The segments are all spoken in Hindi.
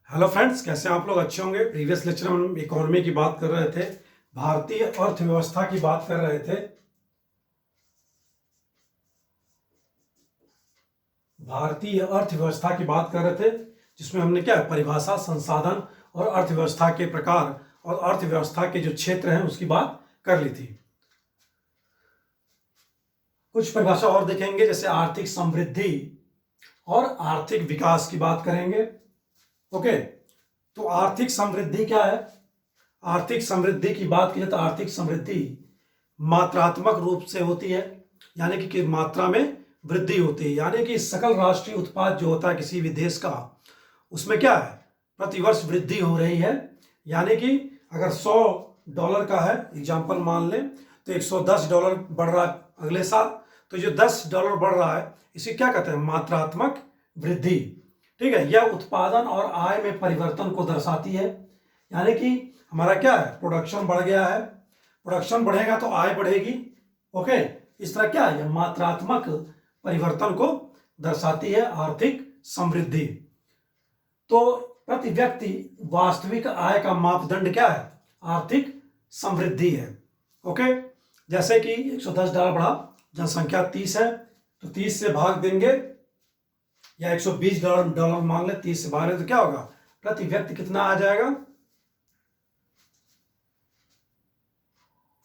हेलो फ्रेंड्स, कैसे हैं आप लोग? अच्छे होंगे। प्रीवियस लेक्चर में हम इकोनॉमी की बात कर रहे थे, भारतीय अर्थव्यवस्था की बात कर रहे थे। भारतीय अर्थव्यवस्था की बात कर रहे थे जिसमें हमने क्या परिभाषा, संसाधन और अर्थव्यवस्था के प्रकार और अर्थव्यवस्था के जो क्षेत्र हैं उसकी बात कर ली थी। कुछ परिभाषा और देखेंगे, जैसे आर्थिक समृद्धि और आर्थिक विकास की बात करेंगे। ओके, तो आर्थिक समृद्धि क्या है? आर्थिक समृद्धि की बात की जाए तो आर्थिक समृद्धि मात्रात्मक रूप से होती है, यानी कि मात्रा में वृद्धि होती है, यानी कि सकल राष्ट्रीय उत्पाद जो होता है किसी भी देश का, उसमें क्या है, प्रतिवर्ष वृद्धि हो रही है। यानी कि अगर $100 का है, एग्जाम्पल मान लें, तो $110 बढ़ रहा है अगले साल, तो जो $10 बढ़ रहा है इसे क्या कहते हैं? मात्रात्मक वृद्धि। ठीक है, यह उत्पादन और आय में परिवर्तन को दर्शाती है। यानी कि हमारा क्या है, प्रोडक्शन बढ़ गया है, प्रोडक्शन बढ़ेगा तो आय बढ़ेगी। ओके, इस तरह क्या है, यह मात्रात्मक परिवर्तन को दर्शाती है आर्थिक समृद्धि। तो प्रति व्यक्ति वास्तविक आय का मापदंड क्या है? आर्थिक समृद्धि है। ओके, जैसे कि $110 बढ़ा, जनसंख्या 30 है, तो 30 से भाग देंगे, या $120 मान ले, 30 से भाग तो क्या होगा, प्रति व्यक्ति कितना आ जाएगा?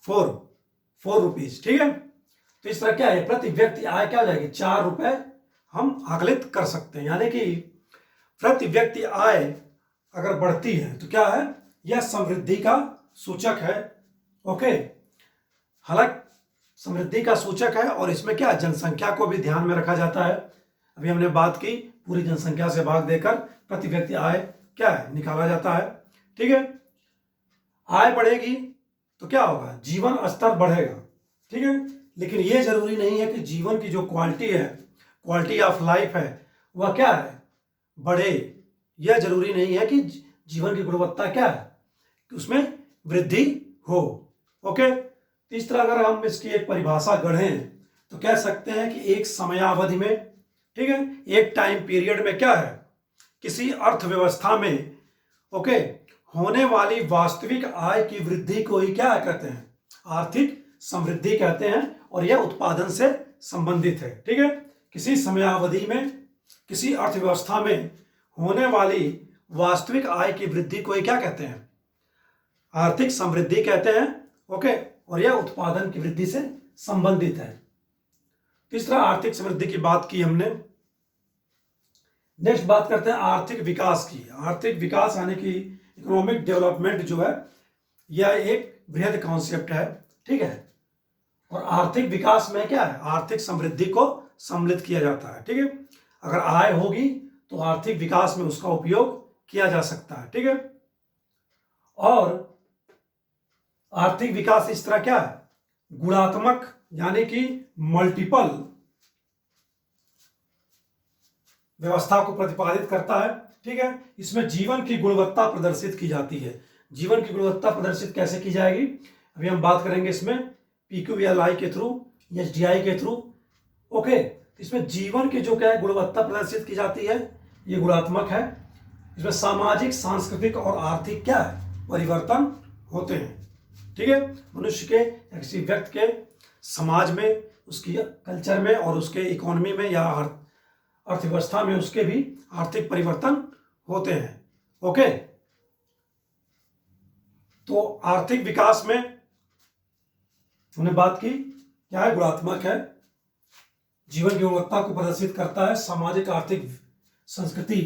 4 रुपीज। ठीक है, तो इस तरह क्या है, प्रति व्यक्ति आय क्या हो जाएगी? ₹4 हम आकलित कर सकते हैं। यानी कि प्रति व्यक्ति आय अगर बढ़ती है तो क्या है, यह समृद्धि का सूचक है। ओके, हालांकि समृद्धि का सूचक है और इसमें क्या, जनसंख्या को भी ध्यान में रखा जाता है। अभी हमने बात की, पूरी जनसंख्या से भाग देकर प्रति व्यक्ति आय क्या है, निकाला जाता है। ठीक है, आय बढ़ेगी तो क्या होगा, जीवन स्तर बढ़ेगा। ठीक है, लेकिन यह जरूरी नहीं है कि जीवन की जो क्वालिटी है, क्वालिटी ऑफ लाइफ है, वह क्या है, बढ़े। यह जरूरी नहीं है कि जीवन की गुणवत्ता क्या है, कि उसमें वृद्धि हो। ओके, तो इस तरह अगर हम इसकी एक परिभाषा गढ़ें तो कह सकते हैं कि एक समयावधि में, ठीक है, एक टाइम पीरियड में क्या है, किसी अर्थव्यवस्था में ओके होने वाली वास्तविक आय की वृद्धि को ही क्या कहते हैं, आर्थिक समृद्धि कहते हैं, और यह उत्पादन से संबंधित है। ठीक है, किसी समयावधि में किसी अर्थव्यवस्था में होने वाली वास्तविक आय की वृद्धि को ही क्या कहते हैं, आर्थिक समृद्धि कहते हैं। ओके, और यह उत्पादन की वृद्धि से संबंधित है। इस तरह आर्थिक समृद्धि की बात की हमने। नेक्स्ट बात करते हैं आर्थिक विकास की। आर्थिक विकास यानी कि इकोनॉमिक डेवलपमेंट जो है, यह एक बृहद कॉन्सेप्ट है। ठीक है, और आर्थिक विकास में क्या है, आर्थिक समृद्धि को सम्मिलित किया जाता है। ठीक है, अगर आय होगी तो आर्थिक विकास में उसका उपयोग किया जा सकता है। ठीक है, और आर्थिक विकास इस तरह क्या है, गुणात्मक यानी कि मल्टीपल व्यवस्था को प्रतिपादित करता है। ठीक है, इसमें जीवन की गुणवत्ता प्रदर्शित की जाती है। जीवन की गुणवत्ता प्रदर्शित कैसे की जाएगी, अभी हम बात करेंगे इसमें, PQVLI के थ्रू, SDI के थ्रू। ओके, इसमें जीवन की जो क्या है, गुणवत्ता प्रदर्शित की जाती है, ये गुणात्मक है। इसमें सामाजिक, सांस्कृतिक और आर्थिक क्या है, परिवर्तन होते हैं। ठीक है, मनुष्य के या किसी व्यक्ति के समाज में, उसकी कल्चर में और उसके इकोनॉमी में या अर्थव्यवस्था में उसके भी आर्थिक परिवर्तन होते हैं। ओके, तो आर्थिक विकास में हमने बात की, क्या है, गुणात्मक है, जीवन की गुणवत्ता को प्रदर्शित करता है, सामाजिक, आर्थिक, संस्कृति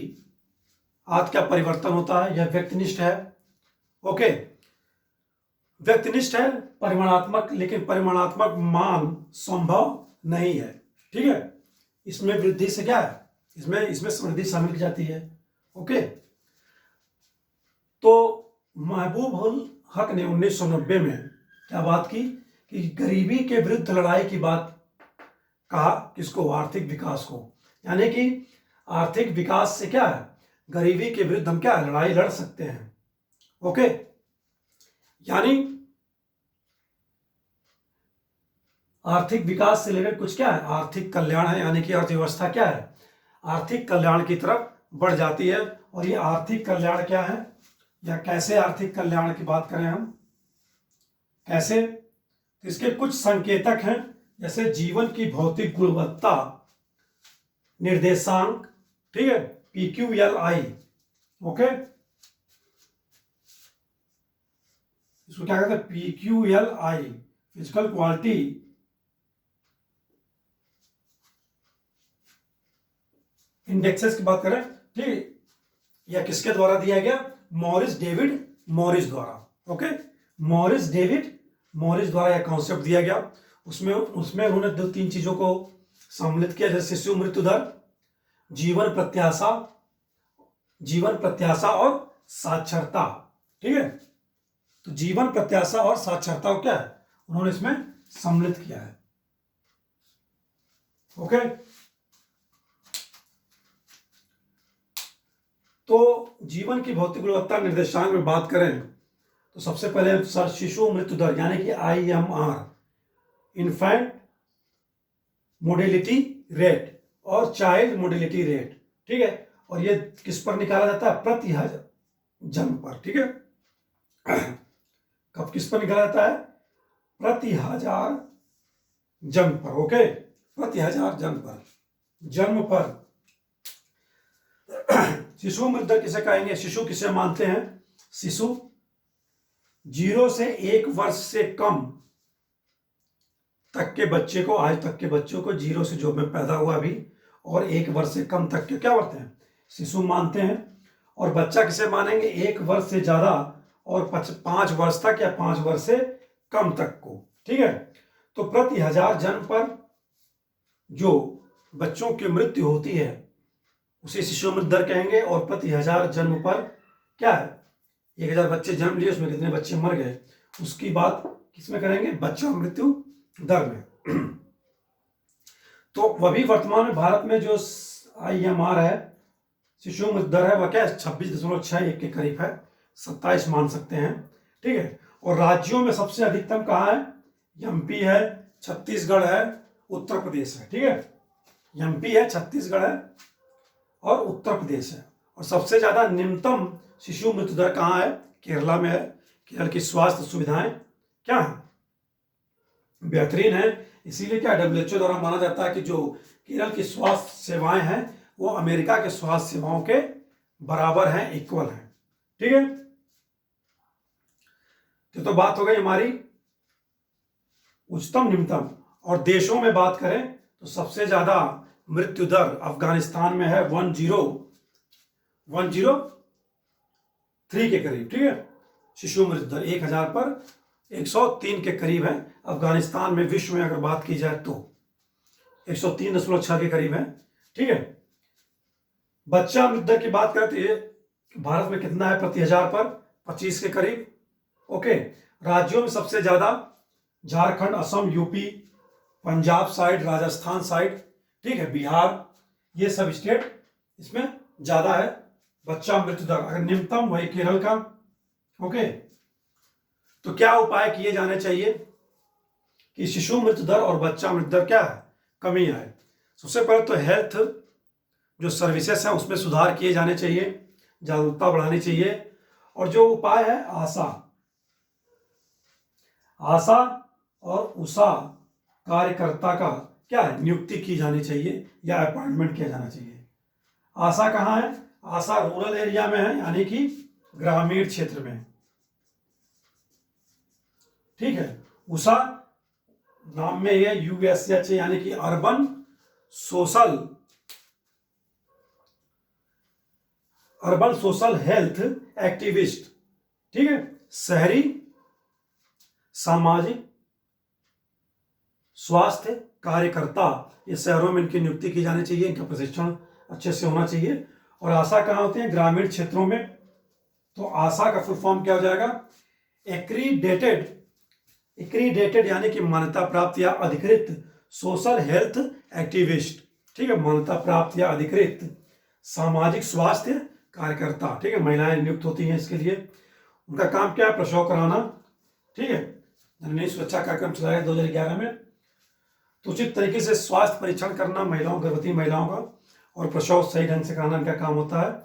आदि का परिवर्तन होता है, यह व्यक्तिनिष्ठ है। ओके, व्यक्तिनिष्ठ है, परिमाणात्मक, लेकिन परिमाणात्मक मान संभव नहीं है। ठीक है, इसमें वृद्धि से क्या है, इसमें समृद्धि शामिल की जाती है। ओके, तो महबूब उल हक ने 1990 में क्या बात की कि गरीबी के विरुद्ध लड़ाई की बात कहा, किसको, आर्थिक विकास को। यानी कि आर्थिक विकास से क्या है, गरीबी के विरुद्ध हम क्या लड़ाई लड़ सकते हैं। ओके, यानी आर्थिक विकास से रिलेटेड कुछ क्या है, आर्थिक कल्याण है, यानी कि अर्थव्यवस्था क्या है, आर्थिक कल्याण की तरफ बढ़ जाती है। और ये आर्थिक कल्याण क्या है, या कैसे आर्थिक कल्याण की बात करें हम, कैसे, तो इसके कुछ संकेतक हैं, जैसे जीवन की भौतिक गुणवत्ता निर्देशांक, ठीक है, PQLI, ओके, इसको क्या कहते हैं, PQLI, फिजिकल क्वालिटी इंडेक्सेस की बात करें, ठीक, यह किसके द्वारा दिया गया, मॉरिस डेविड मॉरिस द्वारा, ओके, मॉरिस डेविड मॉरिस द्वारा यह कॉन्सेप्ट दिया गया। उसमें उन्होंने 2-3 चीजों को सम्मिलित किया, जैसे शिशु मृत्यु दर, जीवन प्रत्याशा और साक्षरता, ठीक है, तो जीवन प्रत्याशा और साक्षरता को क्या है, उन्होंने इसमें सम्मिलित किया है, ओके। तो जीवन की भौतिक गुणवत्ता निर्देशांक में बात करें तो सबसे पहले सर शिशु मृत्यु दर यानी कि IMR, इन्फेंट मोर्टेलिटी रेट और चाइल्ड मोर्टेलिटी रेट, ठीक है, और ये किस पर निकाला जाता है, प्रति हजार जन्म पर, ठीक है, कब किस पर निकाला जाता है, प्रति हजार जन्म पर, ओके, प्रति हजार जन्म पर शिशु मृत्यु दर किसे कहेंगे, शिशु किसे मानते हैं, शिशु 0 से 1 वर्ष से कम तक के बच्चे को, आज तक के बच्चों को 0 से जो में पैदा हुआ अभी और 1 वर्ष से कम तक के क्या होते हैं, शिशु मानते हैं। और बच्चा किसे मानेंगे, 1 वर्ष से ज्यादा और 5 वर्ष तक या 5 वर्ष से कम तक को, ठीक है। तो प्रति हजार जन्म पर जो बच्चों की मृत्यु होती है उसे शिशु मृत्यु दर कहेंगे। और प्रति हजार जन्म पर क्या है, 1000 बच्चे जन्म लिए, उसमें कितने बच्चे मर गए, उसकी बात किसमें करेंगे, बच्चा मृत्यु दर में। तो वह भी वर्तमान में भारत में जो IMR है, शिशु मृत्यु दर है, वह क्या है, 26.61 के करीब है, 27 मान सकते हैं, ठीक है। और राज्यों में सबसे अधिकतम कहाँ है, MP है, छत्तीसगढ़ है, उत्तर प्रदेश है, ठीक है, MP है, छत्तीसगढ़ है और उत्तर प्रदेश है। और सबसे ज्यादा निम्नतम शिशु मृत्यु दर कहाँ है, केरला में है। केरल की स्वास्थ्य सुविधाएं क्या है, बेहतरीन है, इसीलिए क्या WHO द्वारा माना जाता है कि जो केरल की स्वास्थ्य सेवाएं हैं वो अमेरिका के स्वास्थ्य सेवाओं के बराबर हैं, इक्वल हैं, ठीक है। तो बात हो गई हमारी उच्चतम निम्नतम। और देशों में बात करें तो सबसे ज्यादा मृत्यु दर अफगानिस्तान में है 103 के करीब, ठीक है, शिशु मृत्यु दर 1000 पर 103 के करीब है अफगानिस्तान में। विश्व में अगर बात की जाए तो 103.6 के करीब है, ठीक है। बच्चा मृत्यु दर की बात करें तो ये भारत में कितना है, प्रति हजार पर 25 के करीब, ओके। राज्यों में सबसे ज्यादा Jharkhand, Assam, UP, Punjab side, Rajasthan side, ठीक है, बिहार, ये सब स्टेट इसमें ज्यादा है बच्चा मृत्यु दर। अगर निम्नतम वही केरल का, ओके। तो क्या उपाय किए जाने चाहिए कि शिशु मृत्यु दर और बच्चा मृत्यु दर क्या है, कमी आए। सबसे पहले तो हेल्थ जो सर्विसेज हैं उसमें सुधार किए जाने चाहिए, जागरूकता बढ़ानी चाहिए। और जो उपाय है आशा और उषा कार्यकर्ता का क्या है, नियुक्ति की जानी चाहिए या अपॉइंटमेंट किया जाना चाहिए। आशा कहाँ है, आशा रूरल एरिया में है, यानी कि ग्रामीण क्षेत्र में, ठीक है। उषा नाम में ये USH यानी कि अर्बन सोशल हेल्थ एक्टिविस्ट, ठीक है, शहरी सामाजिक स्वास्थ्य कार्यकर्ता, ये शहरों में इनकी नियुक्ति की जानी चाहिए, इनका प्रशिक्षण अच्छे से होना चाहिए। और आशा कहाँ होते हैं, ग्रामीण क्षेत्रों में। तो आशा का फुल फॉर्म क्या हो जाएगा, एक्रीडेटेड यानी कि मान्यता प्राप्त या अधिकृत सोशल हेल्थ एक्टिविस्ट, ठीक है, मान्यता प्राप्त या अधिकृत सामाजिक स्वास्थ्य कार्यकर्ता, ठीक है। महिलाएं नियुक्त होती हैं इसके लिए। उनका काम क्या है, प्रसव कराना, ठीक है। जननी सुरक्षा कार्यक्रम चलाया 2011 में। तो उचित तरीके से स्वास्थ्य परीक्षण करना गर्भवती महिलाओं का, और प्रसव सही ढंग से कराना इनका काम होता है।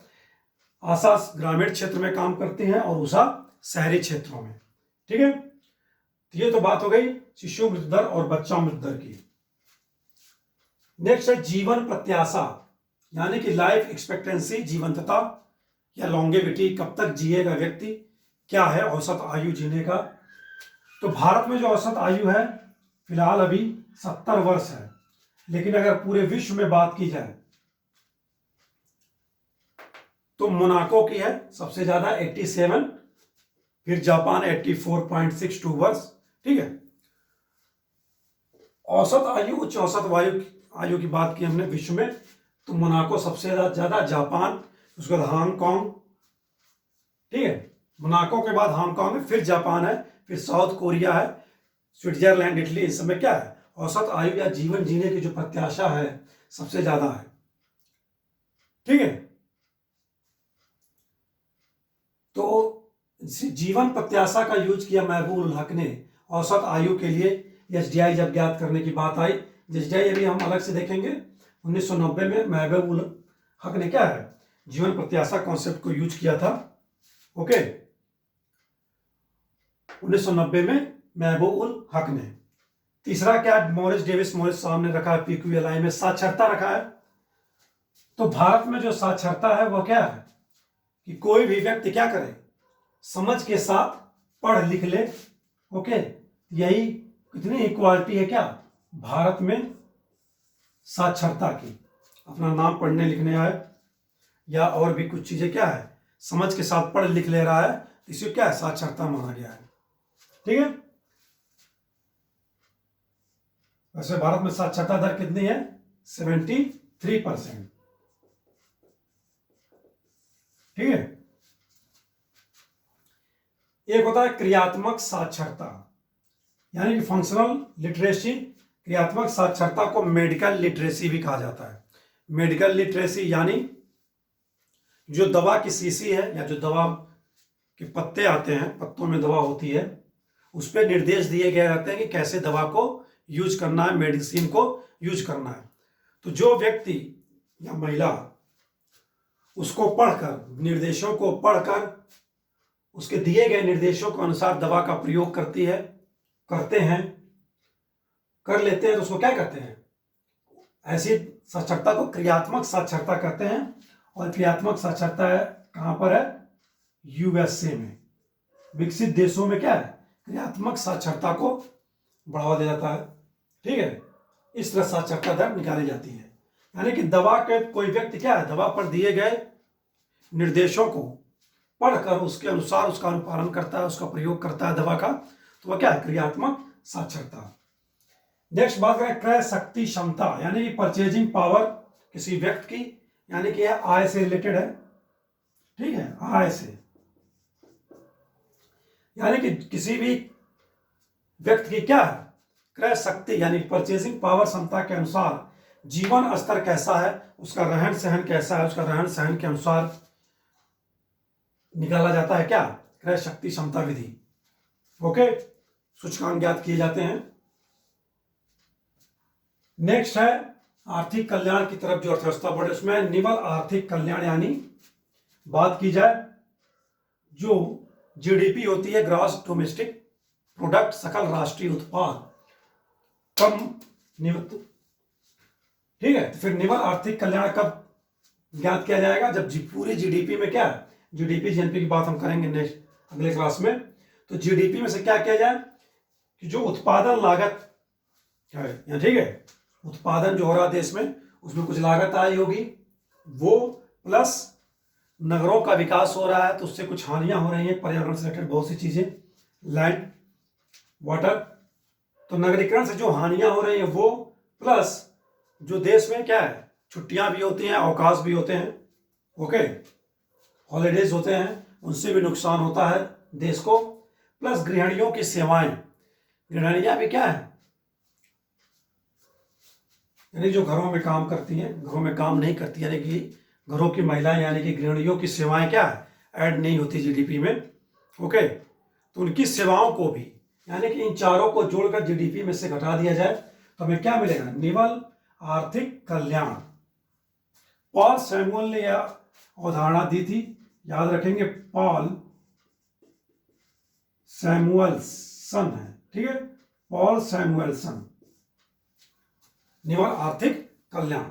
आशा ग्रामीण क्षेत्र में काम करती हैं और उषा शहरी क्षेत्रों में। ठीक है, तो ये तो बात हो गई शिशु मृत्यु दर और बच्चा मृत्यु दर की। नेक्स्ट है जीवन प्रत्याशा, यानी कि लाइफ एक्सपेक्टेंसी, जीवंतता या लॉन्गेविटी, कब तक जिएगा व्यक्ति, क्या है औसत आयु जीने का। तो भारत में जो औसत आयु है फिलहाल अभी 70 वर्ष है, लेकिन अगर पूरे विश्व में बात की जाए तो मोनाको की है सबसे ज्यादा 87, फिर जापान 84.62 वर्ष। ठीक है, औसत आयु, उच्च औसत आयु की बात की हमने विश्व में, तो मोनाको सबसे ज्यादा, जापान, उसके बाद हांगकांग। ठीक है, मोनाको के बाद हांगकांग है, फिर जापान है, फिर साउथ कोरिया है, स्विट्जरलैंड, इटली। इस समय क्या है औसत आयु या जीवन जीने की जो प्रत्याशा है सबसे ज्यादा है। ठीक है, तो जीवन प्रत्याशा का यूज किया महबूब उल हक ने औसत आयु के लिए। एसडीआई जब ज्ञात करने की बात आई, एसडीआई अभी हम अलग से देखेंगे। 1990 में महबूब उल हक ने क्या है जीवन प्रत्याशा कॉन्सेप्ट को यूज किया था। ओके, 1990 में महबूब उल हक ने। तीसरा क्या है, मॉरिस डेविस मॉरिस सामने रखा है, पीक्यूएलआई में साक्षरता रखा है। तो भारत में जो साक्षरता है वह क्या है कि कोई भी व्यक्ति क्या करे, समझ के साथ पढ़ लिख ले। ओके, यही कितनी इक्वालिटी है क्या भारत में साक्षरता की, अपना नाम पढ़ने लिखने आए या और भी कुछ चीजें क्या है समझ के साथ पढ़ लिख ले रहा है, तो इसे क्या है साक्षरता माना गया है। ठीक है, वैसे भारत में साक्षरता दर कितनी है 73%। ठीक है, एक होता है क्रियात्मक साक्षरता, यानी कि फंक्शनल लिटरेसी। क्रियात्मक साक्षरता को मेडिकल लिटरेसी भी कहा जाता है। मेडिकल लिटरेसी यानी जो दवा की शीशी है या जो दवा के पत्ते आते हैं, पत्तों में दवा होती है, उस पर निर्देश दिए गए रहते हैं कि कैसे दवा को यूज करना है, मेडिसिन को यूज करना है। तो जो व्यक्ति या महिला उसको पढ़कर, निर्देशों को पढ़कर उसके दिए गए निर्देशों के अनुसार दवा का प्रयोग करती है, करते हैं, कर लेते हैं, तो उसको क्या कहते हैं, ऐसी साक्षरता को क्रियात्मक साक्षरता कहते हैं। और क्रियात्मक साक्षरता है कहां पर है, यूएसए में। विकसित देशों में क्या है क्रियात्मक साक्षरता को बढ़ावा दिया जाता है। ठीक है, इस तरह साक्षरता दर निकाली जाती है, यानी कि दवा के कोई व्यक्ति क्या है दवा पर दिए गए निर्देशों को पढ़कर उसके अनुसार उसका अनुपालन करता है, उसका प्रयोग करता है दवा का, तो वह क्या है क्रियात्मक साक्षरता। नेक्स्ट बात करें क्रय शक्ति क्षमता, यानी कि परचेजिंग पावर किसी व्यक्ति की, यानी कि यह आय से रिलेटेड है। ठीक है, आय से, यानी कि किसी भी व्यक्ति की क्या है क्रय शक्ति, यानी परचेजिंग पावर क्षमता के अनुसार जीवन स्तर कैसा है, उसका रहन सहन कैसा है, उसका रहन सहन के अनुसार निकाला जाता है क्या क्रय शक्ति क्षमता विधि। ओके, सूचकांक ज्ञात किए जाते हैं। नेक्स्ट है आर्थिक कल्याण की तरफ जो अर्थव्यवस्था बढ़े, उसमें निवल आर्थिक कल्याण, यानी बात की जाए जो जीडीपी होती है, ग्रॉस डोमेस्टिक प्रोडक्ट, सकल राष्ट्रीय उत्पाद कम निवृत्त। ठीक है, तो फिर निवल आर्थिक कल्याण कब ज्ञात किया जाएगा, जब पूरी जीडीपी में क्या है, जीडीपी जीएनपी की बात हम करेंगे नेक्स्ट अगले क्लास में। तो जीडीपी में से क्या किया जाए कि जो उत्पादन लागत है, ठीक है, उत्पादन जो हो रहा है देश में उसमें कुछ लागत आई होगी, वो प्लस नगरों का विकास हो रहा है तो उससे कुछ हानियां हो रही हैं, पर्यावरण से रिलेटेड बहुत सी चीजें, लैंड, वाटर। तो नगरीकरण से जो हानियां हो रही हैं वो, प्लस जो देश में क्या है छुट्टियां भी होती हैं, अवकाश भी होते हैं, ओके, हॉलीडेज होते हैं, उनसे भी नुकसान होता है देश को। प्लस गृहिणियों की सेवाएं, गृहिणियां भी क्या है यानी जो घरों में काम करती हैं, घरों में काम नहीं करती, यानी कि घरों की महिलाएं, यानी कि गृहिणियों की सेवाएं क्या है ऐड नहीं होती जीडीपी में। ओके, तो उनकी सेवाओं को भी, यानी कि इन चारों को जोड़कर जीडीपी में से घटा दिया जाए तो हमें क्या मिलेगा निवल आर्थिक कल्याण। पॉल सैमुअल ने यह अवधारणा दी थी, याद रखेंगे पॉल सैमुअलसन है, ठीक है, पॉल सैमुअलसन। निवार आर्थिक कल्याण।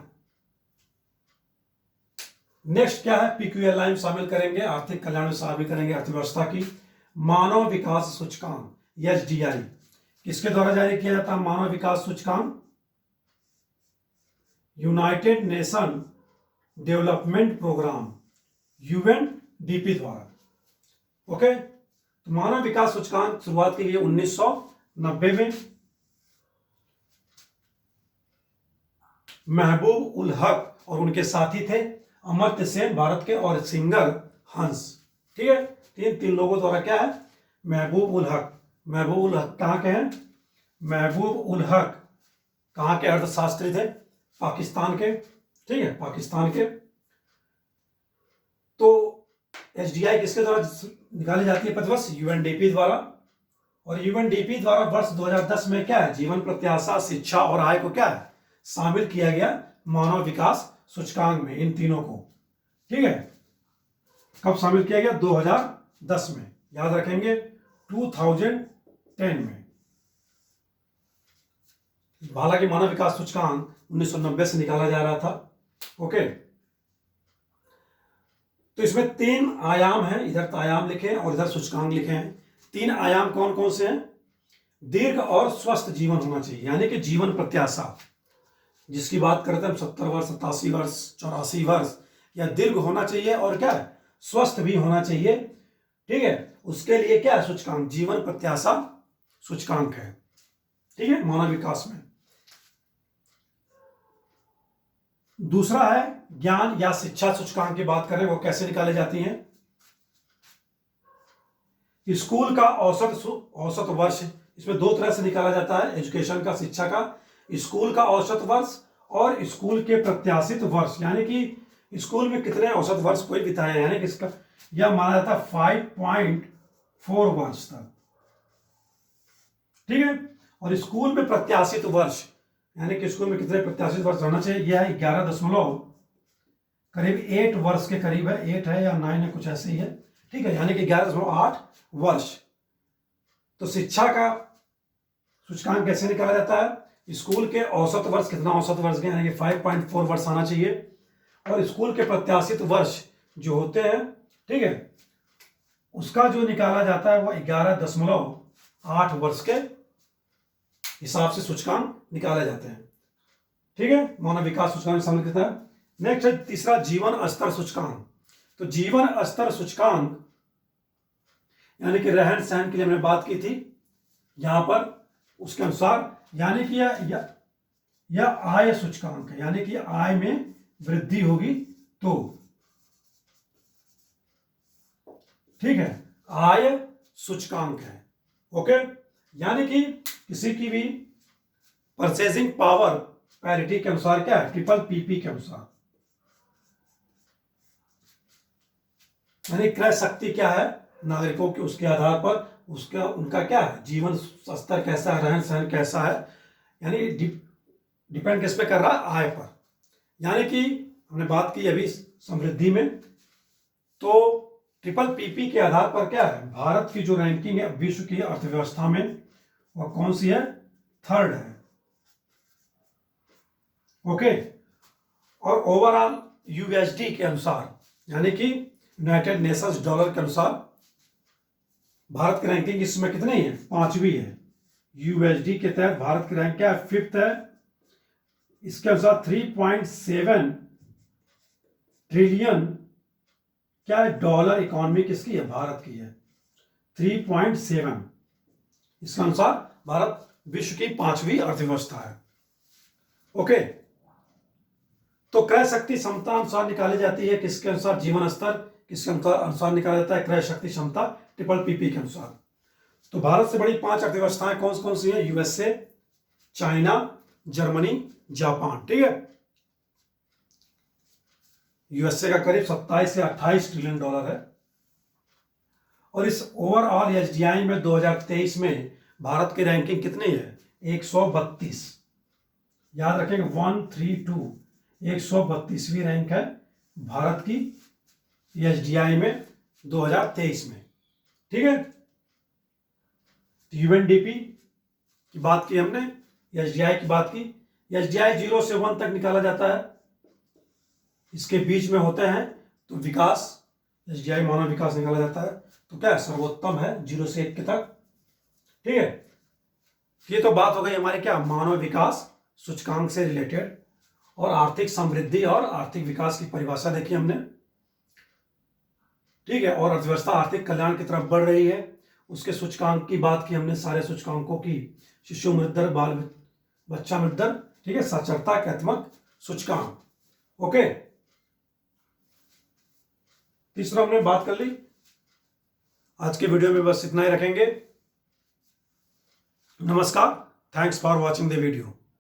नेक्स्ट क्या है, पीक्यूएलआई में शामिल करेंगे, आर्थिक कल्याण में शामिल करेंगे अर्थव्यवस्था की। मानव विकास सूचकांक एसडीआई किसके द्वारा जारी किया जाता है? मानव विकास सूचकांक United Nation Development Programme UNDP द्वारा। ओके, तो मानव विकास सूचकांक शुरुआत की गई 1990 में। महबूब उल हक और उनके साथी थे अमर्त्य सेन भारत के और सिंगर हंस, ठीक है, तीन लोगों द्वारा क्या है, महबूब उल हक। महबूब उल हक कहाँ के हैं? महबूब उल हक कहाँ के अर्थशास्त्री थे? पाकिस्तान के, ठीक है, पाकिस्तान के। तो एसडीआई किसके द्वारा निकाली जाती है प्रतिवर्ष? यूएनडीपी द्वारा। और यूएनडीपी द्वारा वर्ष 2010 में क्या है, जीवन प्रत्याशा, शिक्षा और आय को क्या है, शामिल किया गया मानव विकास सूचकांक में, इन तीनों को, ठीक है। कब शामिल किया गया? 2010 में, याद रखेंगे 2010 में। हालांकि मानव विकास सूचकांक 1990 से निकाला जा रहा था। ओके, तो इसमें 3 आयाम हैं, इधर आयाम लिखे हैं और इधर सूचकांक लिखे हैं। 3 आयाम कौन कौन से हैं? दीर्घ और स्वस्थ जीवन होना चाहिए, यानी कि जीवन प्रत्याशा जिसकी बात करते हैं हम, 70 वर्ष, 87 वर्ष, 84 वर्ष, या दीर्घ होना चाहिए और क्या है, स्वस्थ भी होना चाहिए, ठीक है। उसके लिए क्या है सूचकांक? जीवन प्रत्याशा सूचकांक है, ठीक है, मानव विकास में। दूसरा है ज्ञान या शिक्षा सूचकांक की बात करें, वो कैसे निकाले जाती हैं? स्कूल का औसत वर्ष, इसमें 2 तरह से निकाला जाता है, एजुकेशन का, शिक्षा का। स्कूल का औसत वर्ष और स्कूल के प्रत्याशित वर्ष, यानी कि स्कूल में कितने औसत वर्ष कोई बिताए, यानी कि इसका यह माना जाता है 5.4 वर्ष तक, ठीक है। और स्कूल में प्रत्याशित वर्ष, यानी कि स्कूल में कितने प्रत्याशित वर्ष रहना चाहिए, यह है 11 करीब 8 वर्ष के करीब है, 8 है या 9 है, कुछ ऐसे ही है, ठीक है, यानी कि 11.8 वर्ष। तो शिक्षा का सूचकांक कैसे निकाला जाता है? स्कूल के औसत वर्ष, कितना औसत वर्ष के, यानी कि 5.4 वर्ष आना चाहिए, और स्कूल के प्रत्याशित वर्ष जो होते हैं, ठीक है, उसका जो निकाला जाता है वो 11.8 वर्ष के हिसाब से सूचकांक निकाले जाते हैं, ठीक है, मानव विकास सूचकांक शामिल करता है। नेक्स्ट है तीसरा, जीवन स्तर सूचकांक। तो जीवन स्तर सूचकांक यानी कि रहन सहन के लिए हमने बात की थी यहां पर, उसके अनुसार, यानी कि यह आय सूचकांक है, यानी कि आय में वृद्धि होगी तो, ठीक है, आय सूचकांक है। ओके, यानी कि किसी की भी परचेजिंग पावर पैरिटी के अनुसार क्या है, ट्रिपल पीपी के अनुसार, यानी क्रय शक्ति क्या है नागरिकों के, उसके आधार पर उसका उनका क्या है, जीवन स्तर कैसा है, रहन सहन कैसा है, यानी डिपेंड किस पे कर रहा है, आय पर। यानी कि हमने बात की अभी समृद्धि में, तो ट्रिपल पीपी के आधार पर क्या है, भारत की जो रैंकिंग है विश्व की अर्थव्यवस्था में, वह कौन सी है, 3rd है। ओके, और ओवरऑल यूएसडी के अनुसार, यानी कि यूनाइटेड नेशंस डॉलर के अनुसार भारत की रैंकिंग इस समय कितनी है, 5वीं है। यूएसडी के तहत भारत की रैंक क्या है, 5th है। इसके अनुसार 3.7 ट्रिलियन क्या है, डॉलर इकोनॉमी किसकी है, भारत की है, 3.7। इसके अनुसार भारत विश्व की 5वीं अर्थव्यवस्था है। ओके, तो क्रय शक्ति क्षमता अनुसार निकाली जाती है, किसके अनुसार, जीवन स्तर, किसके अनुसार निकाला जाता है, क्रय शक्ति क्षमता ट्रिपल पीपी के अनुसार। तो भारत से बड़ी 5 अर्थव्यवस्थाएं कौन कौन सी है, यूएसए, चाइना, जर्मनी, जापान, ठीक है। यूएसए का करीब 27 से 28 ट्रिलियन डॉलर है। और इस ओवरऑल एसडीआई में 2023 में भारत की रैंकिंग कितनी है, 132, याद रखेंगे 132, 132वीं रैंक है भारत की एसडीआई में 2023 में। ठीक है, यूएनडीपी की बात की हमने, एसडीआई की बात की। एसडीआई 0 से 1 तक निकाला जाता है, इसके बीच में होते हैं तो विकास, एसडीआई मानव विकास निकाला जाता है, तो क्या सर्वोत्तम है 0 से 1 के तक। ठीक है, ये तो बात हो गई हमारे क्या मानव विकास सूचकांक से रिलेटेड, और आर्थिक समृद्धि और आर्थिक विकास की परिभाषा देखी हमने। ठीक है, और अर्थव्यवस्था आर्थिक कल्याण की तरफ बढ़ रही है, उसके सूचकांक की बात की हमने, सारे सूचकांकों की, शिशु मृत्यु दर, बाल बच्चा मृत्यु दर, ठीक है, साक्षरता एकात्मक सूचकांक। ओके, तीसरा हमने बात कर ली। आज के वीडियो में बस इतना ही रखेंगे। नमस्कार, thanks for watching the video.